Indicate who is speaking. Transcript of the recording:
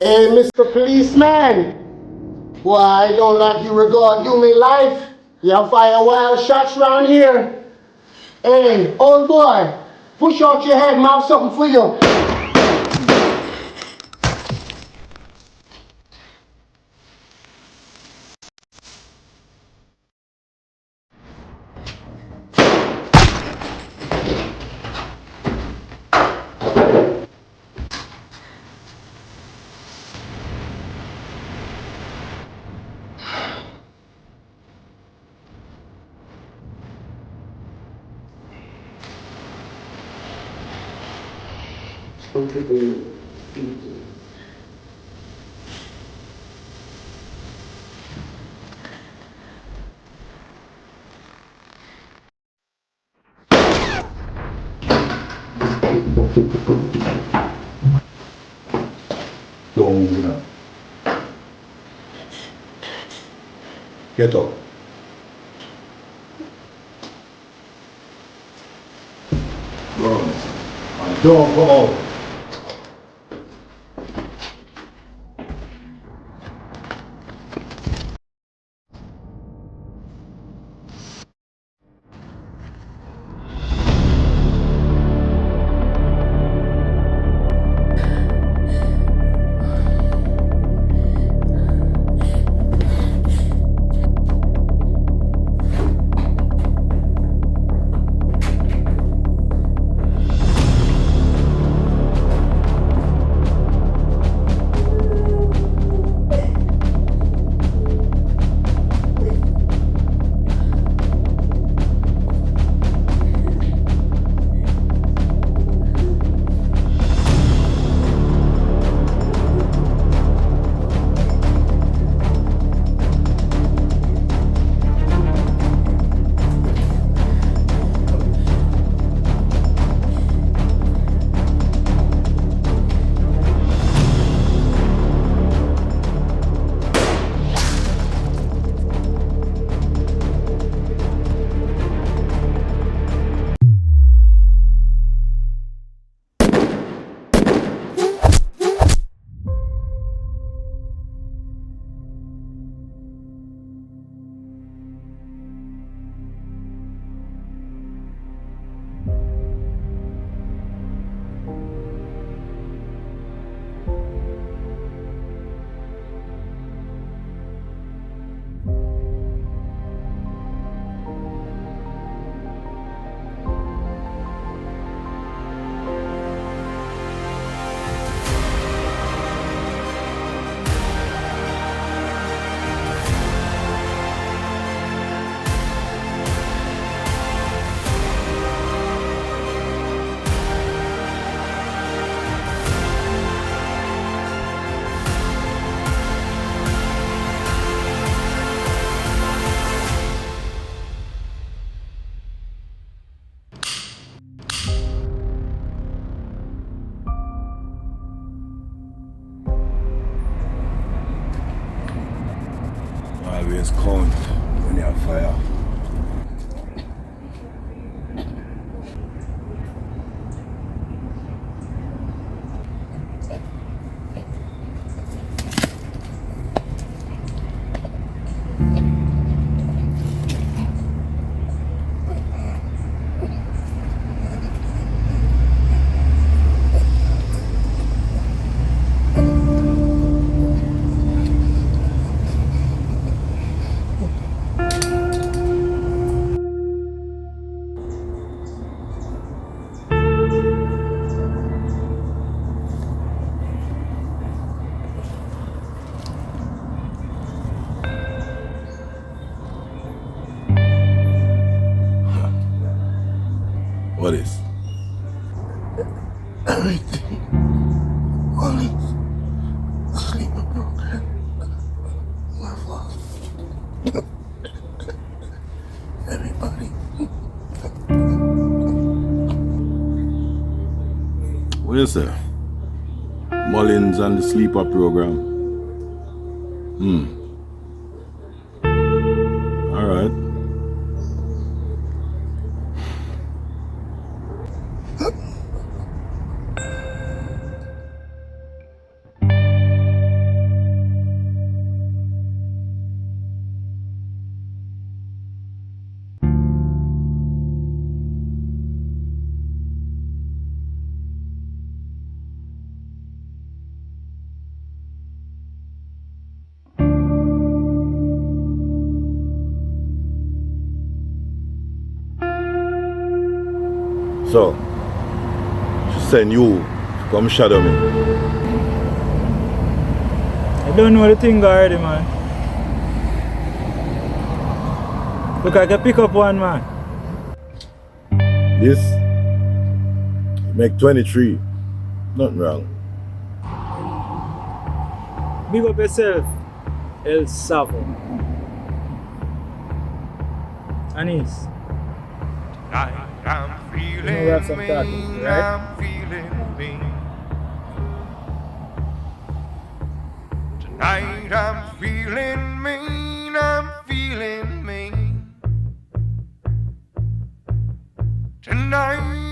Speaker 1: Hey, Mr. Policeman. Why, I don't like you regard human life. You fire wild shots round here. Hey, old boy, push out your head, mouth something for you.
Speaker 2: Donguna. Get up. Run. And don't come out. Always count when you fire. What is?
Speaker 1: Everything. Only sleep broken. My fault. Everybody.
Speaker 2: What you say? Mullins and the sleeper program. Alright. So, she send you to come shadow me.
Speaker 3: I don't know the thing already, man. Look, I can pick up one, man.
Speaker 2: This make 23. Nothing wrong.
Speaker 3: Big up yourself, El Savo. Anis.
Speaker 4: I'm
Speaker 3: You know we have some
Speaker 4: feeling
Speaker 3: talking,
Speaker 4: mean,
Speaker 3: right?
Speaker 4: I'm feeling mean. Tonight I'm feeling mean, I'm feeling mean. Tonight